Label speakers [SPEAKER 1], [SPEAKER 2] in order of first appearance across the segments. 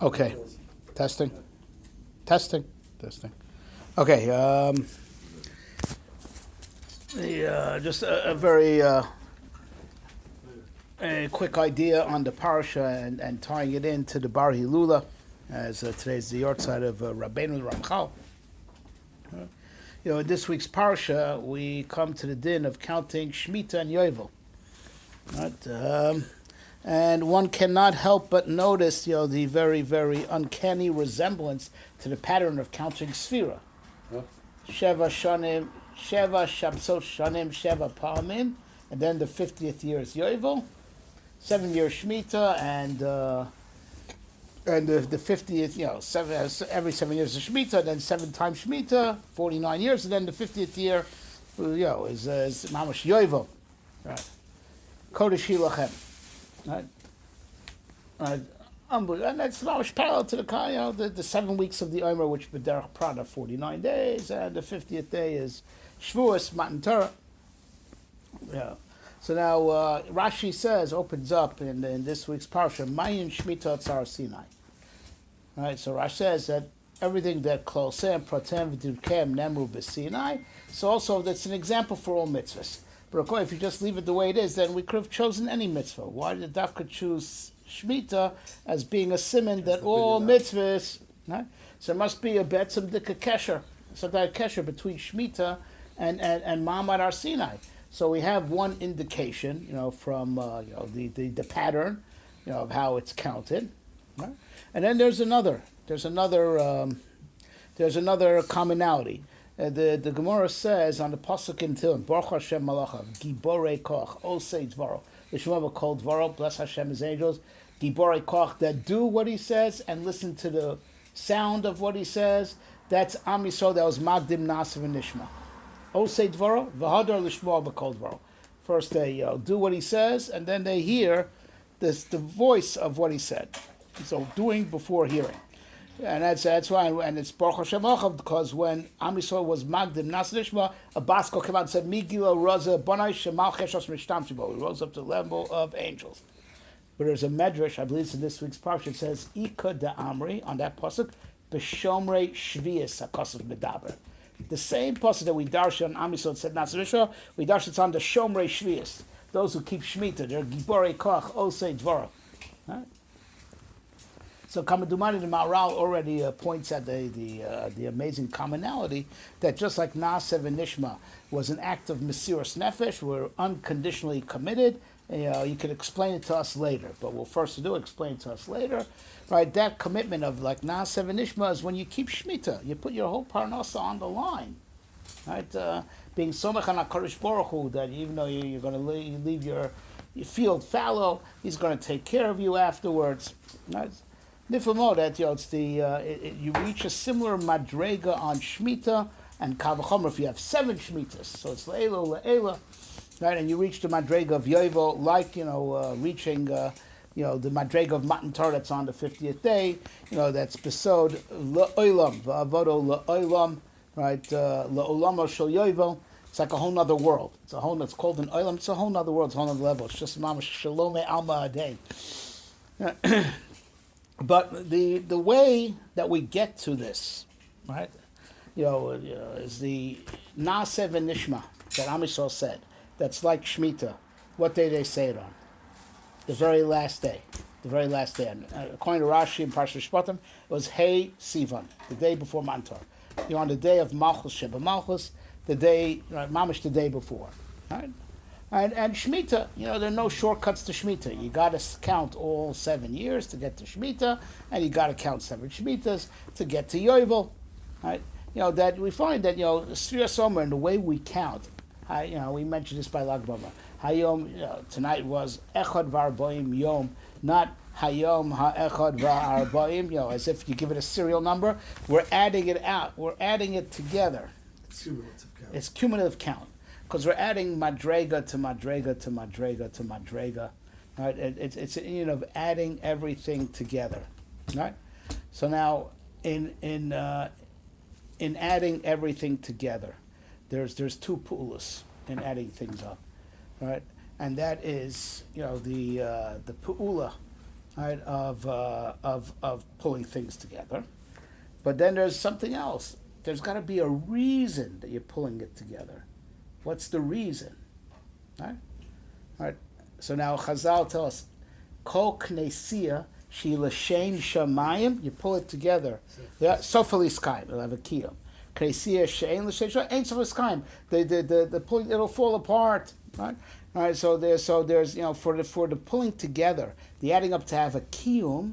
[SPEAKER 1] Okay. Testing. Testing. Testing. Okay. Just a very a quick idea on the parsha and tying it into the Bar Hilula, as today's the yahrzeit of Rabbeinu Ramchal. In this week's parsha, we come to the din of counting Shmitta and Yovel. Right? And one cannot help but notice, the very, very uncanny resemblance to the pattern of counting Sfira. Sheva Shanim, Sheva Shabsot Shanim, Sheva Palmim, and then the 50th year is Yovel, 7 year Shemitah, and the 50th, every 7 years is Shemitah, then 7 times Shemitah, 49 years, and then the 50th year, is Mamash Yovel, right? Kodesh Hilachem. Right? And that's Mamash parallel to the 7 weeks of the Omer, which B'derech Prada, 49 days, and the 50th day is Shavuos, Matan Torah. Yeah. So now Rashi opens up in this week's parsha, Mayin Shmita Tzar Sinai. Right, so Rashi says that everything that Klosem, Pratem, V'Divkem, Nemru, B'Sinai, so also that's an example for all mitzvahs. But if you just leave it the way it is, then we could have chosen any mitzvah. Why did Dafka choose Shemitah as being a siman that all mitzvahs, right? So there must be a betzim dika kesher, some kind of kesher between Shemitah and Ma'amad Har Sinai. So we have one indication, from the pattern, of how it's counted, right? And then there's another commonality. The Gemara says on the pasuk in Tehillim, Baruch Hashem Malachav, Giborei Koch, Osei Dvaro, L'Shema Kol Dvaro, bless Hashem His angels, Giborei Koch, that do what He says and listen to the sound of what He says. That's Am Yisrael, that was Magdim Nasiv and Nishma. Osei Dvaro, V'Hadar L'Shema Kol Dvaro. First they do what He says, and then they hear the voice of what He said. So doing before hearing. And that's why, and it's Baruch Hashem Malachav, because when Am Yisrael was Magdim Nasnishma, a Basko came out and said, Migila Raza Bonai Shemal Cheshos Mishtam Shibo. He rose up to the level of angels. But there's a medrash, I believe it's in this week's parsha, it says, Ika da Amri, on that pasuk, B'shomrei Shvius HaKosov Medaber. The same pasuk that we darsha on Am Yisrael said Nasnishma, we darsha it's on the Shomrei Shvius. Those who keep Shemitah, they're Giborei Koch, Osei Dvara. Right? So Kamadumani, the Maharal already points at the amazing commonality that just like Naasev and Nishma was an act of Mesiras Nefesh, we're unconditionally committed. You can explain it to us later, but we'll first explain it to us later. Right? That commitment of like Naasev and Nishma is when you keep Shemitah, you put your whole parnasa on the line. Right? Being somech on HaKadosh Baruch Hu, that even though you're going to leave your field fallow, He's going to take care of you afterwards. Right? Nifamo, that it's you reach a similar madrega on Shemitah and Kavachomer if you have 7 Shemitahs. So it's Le'ela, right? And you reach the madrega of Yovel, like reaching the madrega of Matan Torah that's on the 50th day. That's besod Le'olam, Va'avodo Le'olam, right? Le'olamo Shel Yovel. It's like a whole nother world. It's called an Olam. It's a whole nother world. It's a whole nother level. It's just Mamash Shalom Alma Adei. But the way that we get to this, right, is the Naasev and Nishma that Am Yisrael said. That's like Shemitah. What day they say it on? The very last day. The very last day. And according to Rashi and Parsha Shpatim, it was Hey Sivan, the day before Mantar. You're on the day of Malchus Sheba Malchus, the day, Mamish, the day before, right? And Shemitah, there are no shortcuts to Shemitah. You got to count all 7 years to get to Shemitah, and you got to count 7 Shemitahs to get to Yovel, right? That we find that Sfira Omer and the way we count. We mentioned this by Lag Bama. Hayom, tonight was Echad V'Arbaim Yom, not Hayom HaEchad V'Arbaim. As if you give it a serial number. We're adding it out. We're adding it together. It's cumulative count. Because we're adding madrega to madrega to madrega to madrega, right? It's a union of adding everything together, right? So now, in adding everything together, there's 2 pu'ulas in adding things up, right? And that is the pu'ula right, of pulling things together. But then there's something else. There's got to be a reason that you're pulling it together. What's the reason? Right? Right. So now Chazal tell us, Kol Knesia She L'Shem Shamayim. You pull it together. Yeah. Sofa Liskaim. It'll have a kiyum. Knesia Shein L'Shem Shamayim. Ain't Sofa Liskaim. The pulling, it'll fall apart. Right. All right. So there's for the pulling together, the adding up to have a kiyum,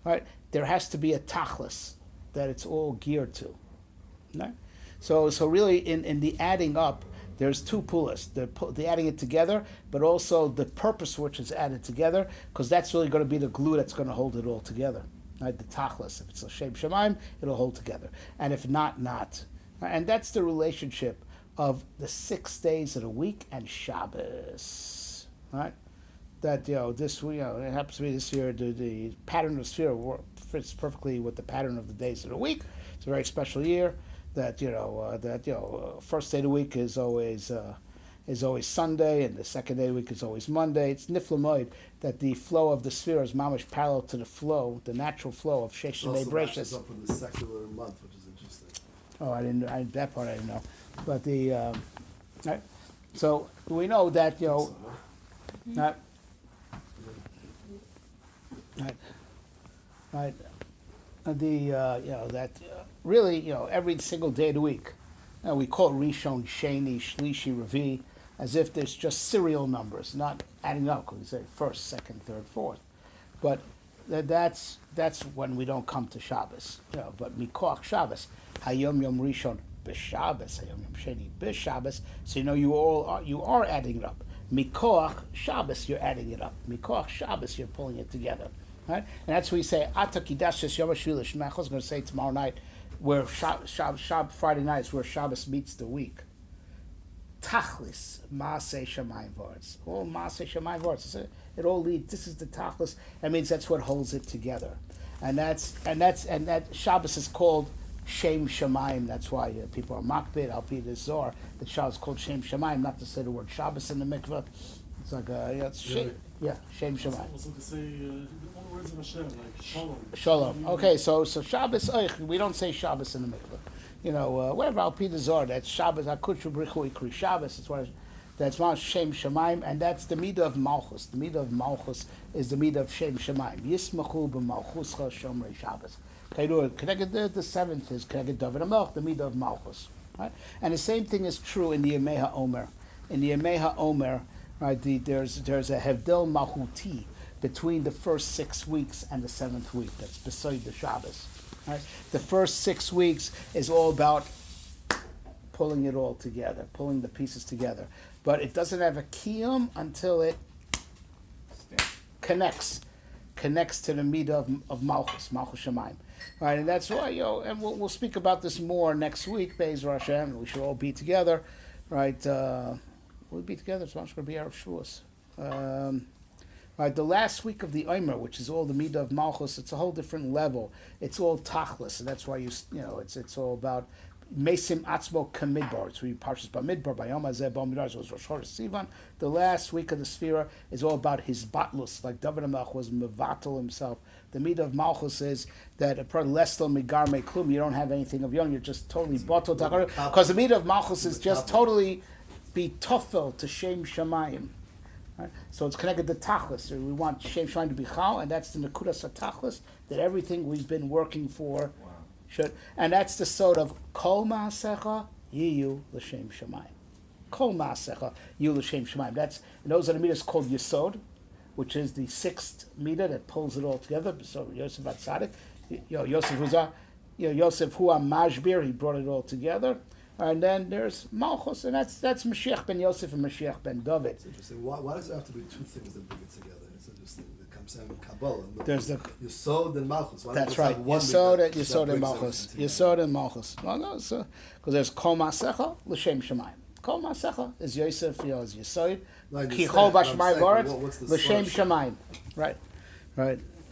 [SPEAKER 1] right? There has to be a tachlis that it's all geared to. Right? So really in the adding up, there's two pulas. The adding it together, but also the purpose for which is added together, because that's really going to be the glue that's going to hold it all together. Right? The tachlis. If it's a L'Shem Shamayim, it'll hold together. And if not, not. Right? And that's the relationship of the 6 days of the week and Shabbos. Right? That it happens to be this year. The pattern of sphere fits perfectly with the pattern of the days of the week. It's a very special year. That first day of the week is always Sunday, and the second day of the week is always Monday. It's niflamoid that the flow of the sphere is mamish parallel to the natural flow of Shesh Shemei Breishis.
[SPEAKER 2] Also up in the secular month, which is interesting.
[SPEAKER 1] Oh, that part I didn't know, but the right. So we know that not. Right. Really, every single day of the week, we call it Rishon, Sheni, Shlishi, Revi, as if there's just serial numbers, not adding up. Because we say first, second, third, fourth, but that's when we don't come to Shabbos. But Mikoach Shabbos, Hayom Yom Rishon b'Shabbos, Hayom Yom Sheni b'Shabbos. So you are adding it up. Mikoach Shabbos, you're adding it up. Mikoach Shabbos, you're pulling it together. Right? And that's what we say, Ata Kidash Yom HaShvi L'Shmecha. I was going to say tomorrow night, where Friday night is where Shabbos meets the week. Tachlis, Maaseh Shamayim V'Aretz. All Maaseh Shamayim V'Aretz. It all leads. This is the Tachlis. That means that's what holds it together. And that Shabbos is called Shem Shamayim. That's why people are makbid, Al Pi the Zohar. The Shabbos is called Shem Shamayim, not to say the word Shabbos in the mikveh. It's like it's Shem. Yeah, Shem Shamayim.
[SPEAKER 3] Also to say all the words of Hashem, like Shalom.
[SPEAKER 1] Shalom. Okay, so Shabbos, we don't say Shabbos in the mikveh. Whatever Al Pi the Zohar, that's Shabbos. Hakudshu Brichu Ikri Shabbos. That's one Shem Shamayim, and that's the midah of Malchus. The midah of Malchus is the midah of Shem Shamayim. Yismachu b'Malchuscha Shomrei Shabbos. The seventh is Keneged David HaMelech, the midah of Malchus. Right? And the same thing is true in the Yemei HaOmer. In the Yemei HaOmer, right, there's a Hevdel Mahuti between the first 6 weeks and the 7th week. That's beside the Shabbos. Right? The first 6 weeks is all about pulling it all together, pulling the pieces together. But it doesn't have a kiyum until it connects to the midah of Malchus Shamayim. Right, and that's why, and we'll speak about this more next week, Be'ez Hashem. We should all be together, right? We'll be together, so I'm going to be Erev Shavuos. Right, the last week of the Omer, which is all the midah of Malchus, it's a whole different level. It's all tachlis, and that's why it's all about Mesim Atzmo Kamidbar. It's really Parshas Bamidbar, by Yom Hazeh Bamidbar. So it's Rosh Chodesh Sivan. The last week of the Sphira is all about his batlus, like David HaMelech was mevatel himself. The midah of Malchus is that lestel migar me klum. You don't have anything of young. You're just totally batel takar. Because the midah of Malchus is just totally be tofel to Shem Shamayim. Right? So it's connected to tachlis. We want Shem Shamayim to be chal, and that's the nekudas tachlis, that everything we've been working for should. And that's the sort of kol ma'asecha yiyu l'shem Shamayim. Kol ma'asecha yiyu l'shem Shamayim. And those are the midas called yesod, which is the 6th midah that pulls it all together. So Yosef Atzadik, Yosef Hua Mashbir, he brought it all together. And then there's Malchus, and that's Mashiach ben Yosef and Mashiach ben David.
[SPEAKER 2] It's interesting. Why does it have to be two things that bring it together? It's interesting. The Kamsem and Kabbalah.
[SPEAKER 1] There's the
[SPEAKER 2] Yesod and Malchus.
[SPEAKER 1] That's right. Yesod and Malchus. Yesod and Malchus. Well, no, because there's Kol Ma'asecha l'shem Shamayim. Kol Ma'asecha is Yosef, is Yesod. Ki Chol B'Shamayim V'Aretz l'shem Shamayim. Right.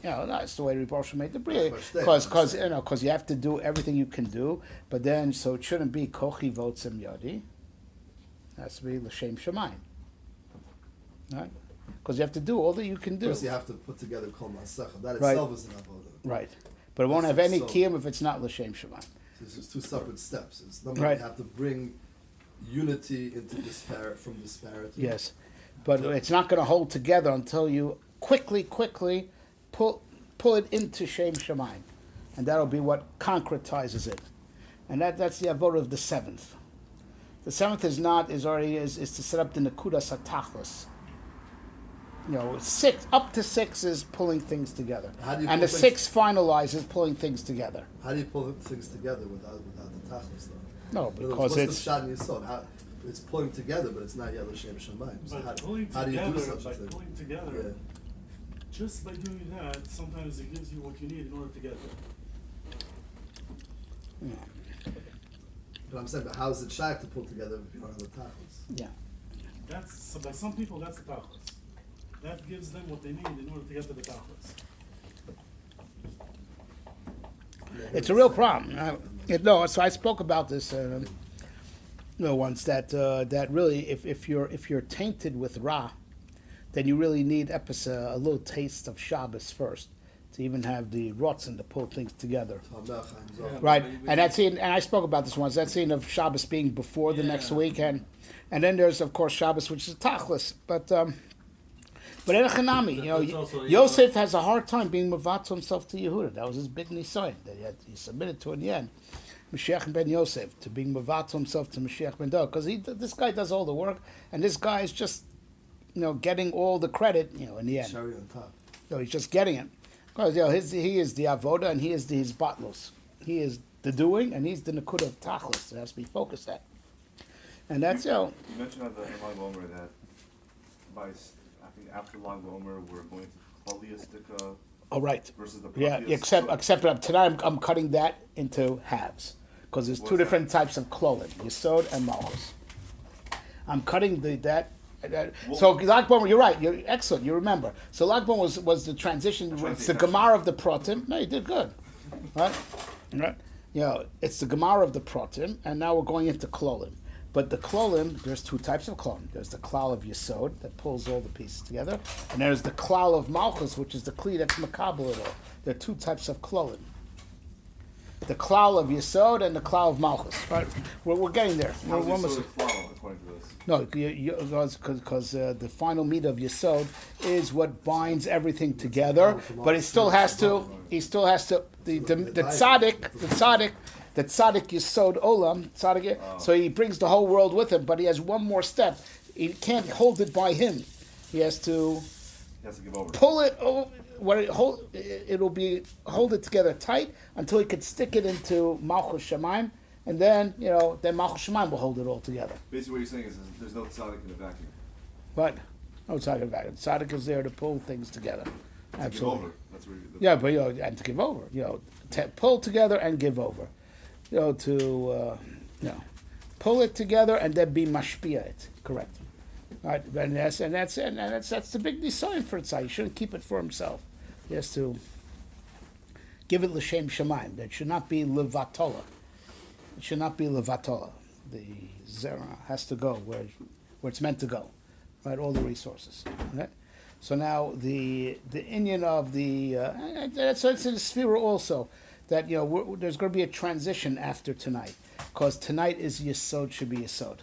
[SPEAKER 1] That's the way the Rebbe made the bria, because you have to do everything you can do, but then so it shouldn't be kochi votzim yadi. It has to be l'shem Shamayim. Right. because you have to do all that you can do.
[SPEAKER 2] First, you have to put together Kol Masecha. That
[SPEAKER 1] Right.
[SPEAKER 2] itself is an avoda.
[SPEAKER 1] Right. But it won't have
[SPEAKER 2] That's
[SPEAKER 1] any
[SPEAKER 2] so-
[SPEAKER 1] kiyum if it's not l'shem shamayim.
[SPEAKER 2] So this is two separate steps. It's number
[SPEAKER 1] Right.
[SPEAKER 2] you have to bring unity into from disparity.
[SPEAKER 1] Yes. But it's not going to hold together until you quickly pull it into Shem Shemaim. And that'll be what concretizes it. And that's the avodah of the seventh. The seventh is to set up the Nakudas HaTachlis. You know, up to six is pulling things together.
[SPEAKER 2] How do you
[SPEAKER 1] And
[SPEAKER 2] pull
[SPEAKER 1] the
[SPEAKER 2] things-
[SPEAKER 1] six finalizes pulling things together.
[SPEAKER 2] How do you pull things together without the tachlis though?
[SPEAKER 1] No,
[SPEAKER 2] In other words,
[SPEAKER 1] because
[SPEAKER 2] what's
[SPEAKER 1] it's...
[SPEAKER 2] the shad in Yisod? How it's pulling together, but it's not yet l'shem shamayim. So
[SPEAKER 3] By pulling
[SPEAKER 2] how do you do
[SPEAKER 3] together,
[SPEAKER 2] such a
[SPEAKER 3] by
[SPEAKER 2] thing?
[SPEAKER 3] pulling together,
[SPEAKER 2] Yeah.
[SPEAKER 3] just by doing that, sometimes it gives you what you need in order to get there.
[SPEAKER 2] But I'm saying, but how is it shy to pull together if you don't have the tachlis?
[SPEAKER 1] Yeah.
[SPEAKER 3] So by some people, that's the tachlis. That gives them what they need in order to get to the tachlis.
[SPEAKER 1] It's a real problem. So I spoke about this once that really if you're tainted with Ra, then you really need a little taste of Shabbos first to even have the rotzen to pull things together. Right, and I spoke about this once. That scene of Shabbos being before the next weekend, and then there's of course Shabbos, which is Tachlis, but in Hanami, Yosef has a hard time being mavat to himself to Yehuda. That was his big nisayon that he submitted to in the end. Mashiach ben Yosef to being mavat to himself to Mashiach ben David, because this guy does all the work, and this guy is just getting all the credit in the end.
[SPEAKER 2] Cherry on top.
[SPEAKER 1] So he's just getting it. Because he is the avoda and he is his batlos. He is the doing and he's the nakuda of tachlis. It has to be focused at. And that's
[SPEAKER 4] You mentioned on the Lag Omer that I think after Lag Omer we're going to Klaliastika
[SPEAKER 1] right.
[SPEAKER 4] versus the
[SPEAKER 1] Yeah,
[SPEAKER 4] Pratias.
[SPEAKER 1] except tonight I'm cutting that into halves. Because there's two
[SPEAKER 4] What's
[SPEAKER 1] different
[SPEAKER 4] that?
[SPEAKER 1] types of klolim, Yesod and Malchus. I'm cutting so Lag Bomer, you're right. You're excellent. You remember. So Lag Bomer was the transition. It's the Gemara of the Protim. No, you did good, right? It's the Gemara of the Protim, and now we're going into Klolim. But the Klolim, there's two types of Klolim. There's the Klal of Yesod that pulls all the pieces together, and there's the Klal of Malchus, which is the Kli that's Makabel it all. There are two types of Klolim. The Klal of Yesod and the Klal of Malchus. Right? We're getting there.
[SPEAKER 4] How
[SPEAKER 1] We're
[SPEAKER 4] is
[SPEAKER 1] almost-
[SPEAKER 4] Yisod flow according to this?
[SPEAKER 1] No, because the final meat of Yesod is what binds everything together. But he still has to. The tzaddik Yesod Olam tzaddik. So he brings the whole world with him. But he has one more step. He can't hold it by him. He has to
[SPEAKER 4] He has to give over.
[SPEAKER 1] pull it over. Hold it together tight until he could stick it into Malchus Shemaim. And then, then Malchus Shemaim will hold it all together.
[SPEAKER 4] Basically, what you're saying is there's no tzaddik in the vacuum.
[SPEAKER 1] But no tzaddik about it. Tzaddik is there to pull things together.
[SPEAKER 4] To
[SPEAKER 1] Absolutely.
[SPEAKER 4] give over. That's where
[SPEAKER 1] Yeah, but and to give over. Pull together and give over. Pull it together and then be mashpia it. Correct. Right, and that's the big design for tzaddik. He shouldn't keep it for himself. He has to give it l'shem shemaim. That should not be levatola. It should not be levatola. The zera has to go where it's meant to go. Right, all the resources. Right. So now the inyan of it's in the sphere also that there's going to be a transition after tonight because tonight is Yesod should be Yesod.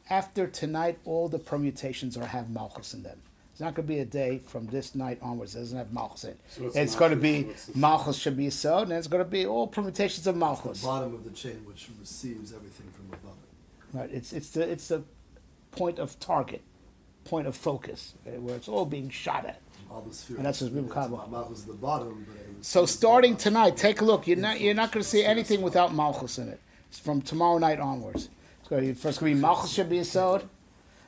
[SPEAKER 1] After tonight, all the permutations have Malchus in them. It's not going to be a day from this night onwards that doesn't have Malchus in it.
[SPEAKER 2] So what's
[SPEAKER 1] It's going to be
[SPEAKER 2] Malchus? What's the-
[SPEAKER 1] Malchus should be Yesod, and it's going to be all permutations of
[SPEAKER 2] The
[SPEAKER 1] Malchus.
[SPEAKER 2] bottom of the chain, which receives everything from above it.
[SPEAKER 1] Right? It's the point of target, point of focus, where it's all being shot at.
[SPEAKER 2] All the spheres.
[SPEAKER 1] And that's what we call it.
[SPEAKER 2] Malchus is the bottom, but it
[SPEAKER 1] So
[SPEAKER 2] receives
[SPEAKER 1] starting
[SPEAKER 2] all-
[SPEAKER 1] tonight, take a look. You're not going to see anything without Malchus in it. It's from tomorrow night onwards. It's going to be first going to be Malchus should be a sod,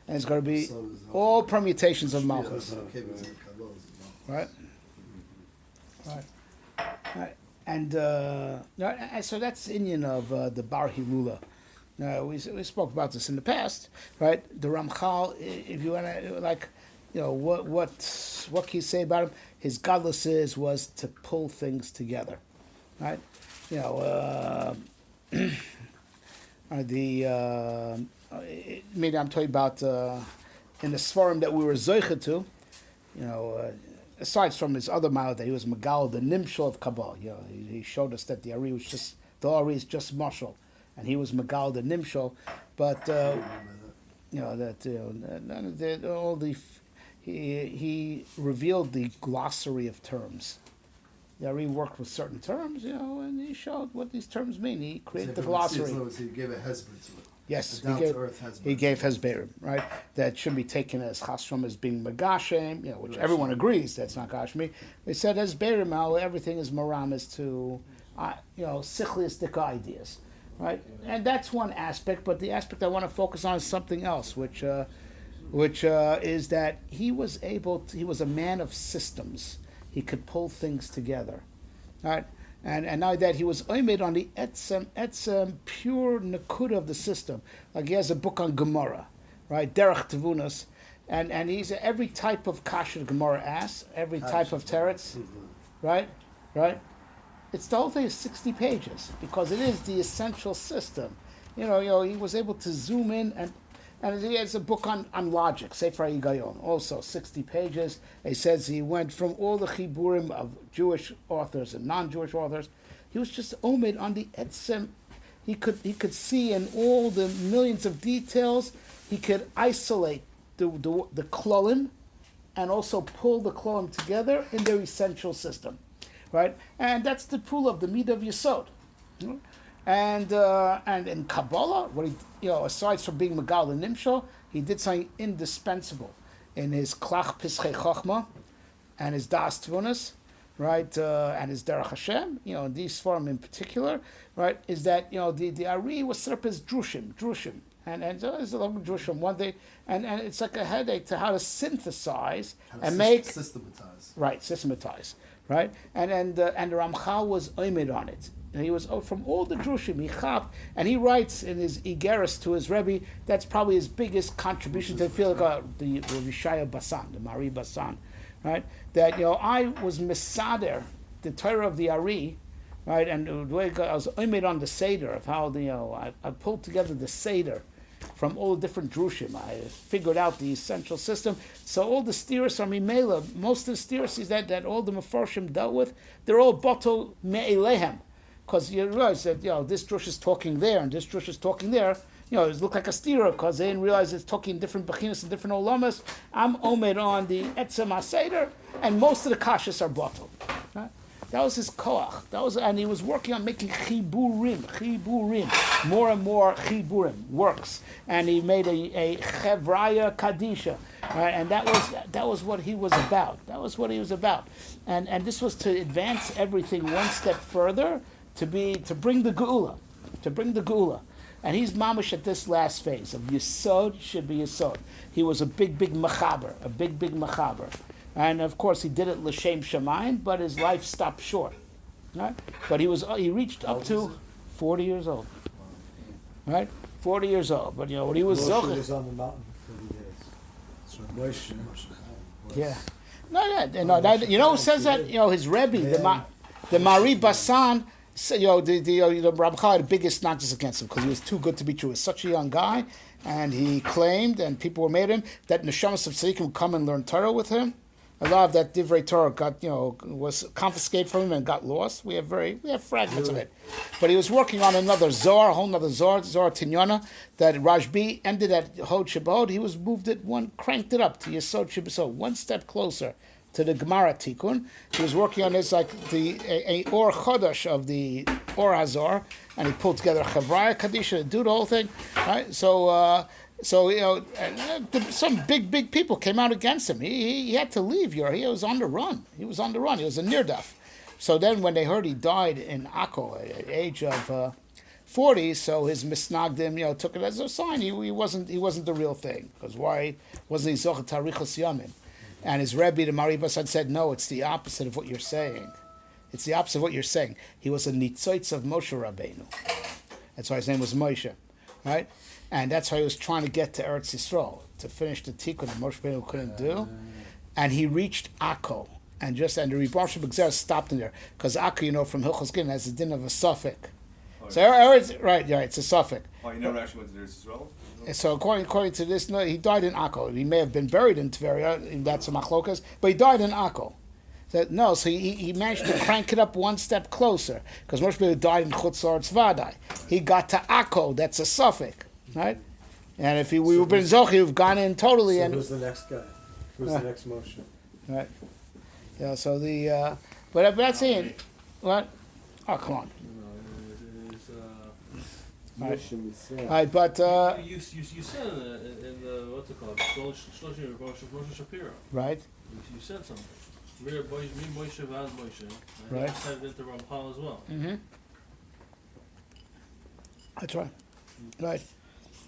[SPEAKER 1] and it's going to be all permutations of Malchus.
[SPEAKER 2] Okay, but it's in Kabbalah, it's Malchus.
[SPEAKER 1] Right. And so that's Inyan of the Bar Hilula. Now we spoke about this in the past, right? The Ramchal, if you want to what can you say about him? His godless was to pull things together, right? Maybe I'm talking about in the Sforim that we were Zoicha to, aside from his other mouth that he was Megal, the Nimshal of Kabbalah. He showed us that the Ari is just Marshal, and he was Megal, the Nimshal, but he revealed the glossary of terms. The Ari worked with certain terms, and he showed what these terms mean. He created the glossary.
[SPEAKER 2] He gave a hezbollah to it.
[SPEAKER 1] Yes,
[SPEAKER 2] He
[SPEAKER 1] gave Hezberim, right? That should be taken as Chasrom as being Megashem, which everyone agrees that's not Gashmi. They said Hezberim, how everything is Maramis to, sichlistic ideas, right? And that's one aspect, but the aspect I want to focus on is something else, which is that he was a man of systems. He could pull things together, right? And now that he was oimed on the etzem pure nakuda of the system, like he has a book on Gemara, right? Derech Tevunas, and he's every type of kasha Gemara asks, every type of teretz, right? It's the whole thing is 60 pages because it is the essential system. He was able to zoom in and he has a book on logic, Sefer Yigayon, also 60 pages. He says he went from all the chiburim of Jewish authors and non-Jewish authors. He was just omed on the etzem. He could see in all the millions of details. He could isolate the klolim and also pull the klolim together in their essential system, right? And that's the pool of the Midah of Yesod. And in Kabbalah, what aside from being Megal and Nimshal, he did something indispensable in his Klach Pischei Chochma and his Das Tvunas, right, and his Derech Hashem, these form in particular, right, is that the Ari was set up as drushim, and so it's a lot of drushim one day, and it's like a headache to how to synthesize and make systematize, right, and the Ramchal was oimid on it. And he was from all the drushim he chapped, and he writes in his Igeris to his Rebbe. That's probably his biggest contribution to the field of the Rishaya Basan, the Mari Basan, right? That I was misader the Torah of the Ari, right? And the way I was oimid on the Seder of how I pulled together the Seder from all the different drushim. I figured out the essential system. So all the steers are mimela. Most of the steers that all the Mefarshim dealt with, they're all boto me'elehem. Because you realize that this drush is talking there and this drush is talking there. It looked like a stira because they didn't realize it's talking different bechinas and different olamas. I'm omed on the etzem aseder, and most of the kashas are bottled. Right? That was his koach. And he was working on making chiburim, more and more chiburim works. And he made a chevraya kadisha, right? And that was what he was about. And this was to advance everything one step further. To bring the geula, and he's mamish at this last phase of Yesod should be Yesod. He was a big machaber, and of course he did it l'shem shamayim, but his life stopped short, right? But he reached up to 40 years old, right? 40 years old, but when he was Zocher,
[SPEAKER 5] was on the mountain for 40 days.
[SPEAKER 1] Yeah, who says that? His Rebbe, the Mari Basan. So, the Ramchal had the biggest nonsense against him because he was too good to be true. He was such a young guy, and he claimed, and people were made him, that neshamas of tzaddikim would come and learn Torah with him. A lot of that divrei Torah was confiscated from him and got lost. We have fragments of it, but he was working on another Zohar, a whole another Zohar Tinyana, that Rajbi ended at Hod Shabbat. He was cranked it up to Yesod Shabbat, one step closer to the Gemara Tikkun. He was working on this like a Or Chodesh of the Or Hazor, and he pulled together a Chavraya Kadisha to do the whole thing, right? So some big people came out against him. He had to leave. He was on the run. He was a nirdaf. So then when they heard he died in Akko at the age of 40, so his misnagdim, took it as a sign he wasn't the real thing. Because why wasn't he Zocher Tarichas Yamin? And his Rebbe, the Mari Basan, said, no, it's the opposite of what you're saying. He was a nitzoitz of Moshe Rabbeinu. That's why his name was Moshe, right? And that's why he was trying to get to Eretz Yisrael, to finish the tikkun that Moshe Rabbeinu couldn't do. And he reached Akko. And the Ribono Shel B'Gzera stopped him there. Because Akko, from Hilchos Gittin, has the din of a suffix. So Eretz, right, it's a suffix.
[SPEAKER 4] Oh, he never actually went to Eretz Yisrael?
[SPEAKER 1] And so according to this, no, he died in Akko. He may have been buried in Tveria, that's a machlokas, but he died in Akko. So he managed to crank it up one step closer, because most people died in Chutz La'aretz Vadai. He got to Akko, that's a suffix, right? And if we were been Zochi, we've gone in totally.
[SPEAKER 5] So
[SPEAKER 1] And
[SPEAKER 5] who's the next guy? Who's the next motion?
[SPEAKER 1] right, yeah. So the but that's it. What? Oh, come on.
[SPEAKER 5] Motion is
[SPEAKER 1] All right, but
[SPEAKER 6] You said in the what's it called? Shloshim Rosh Shapiro.
[SPEAKER 1] right,
[SPEAKER 6] You said something. Me Moshe Vaz Moshe. I
[SPEAKER 1] Right.
[SPEAKER 6] think you said it into Ramchal as well.
[SPEAKER 1] that's right, right.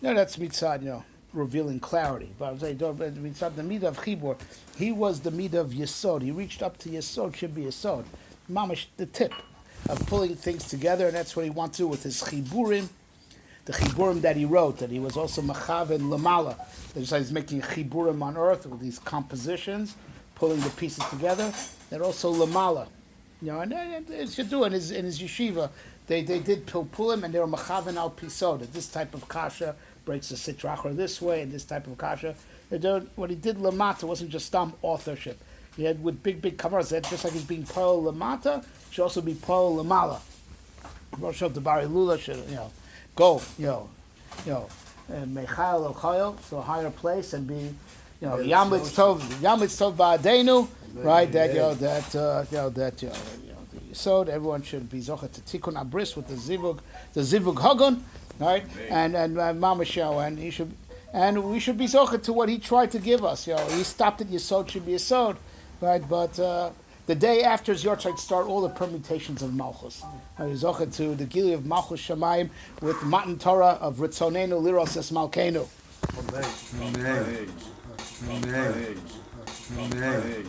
[SPEAKER 1] No, that's mitzad, revealing clarity. But I'm saying, mitzad the midah of Chibur, he was the midah of Yesod. He reached up to Yesod, should be Yesod. Mamash, the tip of pulling things together, and that's what he wants to do with his Chiburim. The Chiburim that he wrote, that he was also Machav and Lamala. That's why he's making Chiburim on earth with these compositions, pulling the pieces together. They're also Lamala. And it should do in his yeshiva. They did pull him, and they were Machav and Al Pisod. This type of kasha breaks the Sitrachor this way, and this type of kasha. What he did Lamata wasn't just stam authorship. He had with big covers that just like he's being Paul Lamata, should also be Paul Lamala. Rosh the Bari Lula should, go, Mechael Ochayo, so a higher place, and be, Yamitz Tov Ba'adenu, right? That the Yisod, everyone should be Zocha to Tikkun Abris with the Zivug Hagon, right? And Mamashel, and he should, and we should be Zocha to what he tried to give us. He stopped at Yisod should be Yisod, right? But the day after his Yortzeit start all the permutations of Malchus. Zocha to the Gili of Malchus Shamayim with Matan Torah of Ritzonenu Liros Es Malkeinu.
[SPEAKER 5] Amen. Amen. Amen. Amen.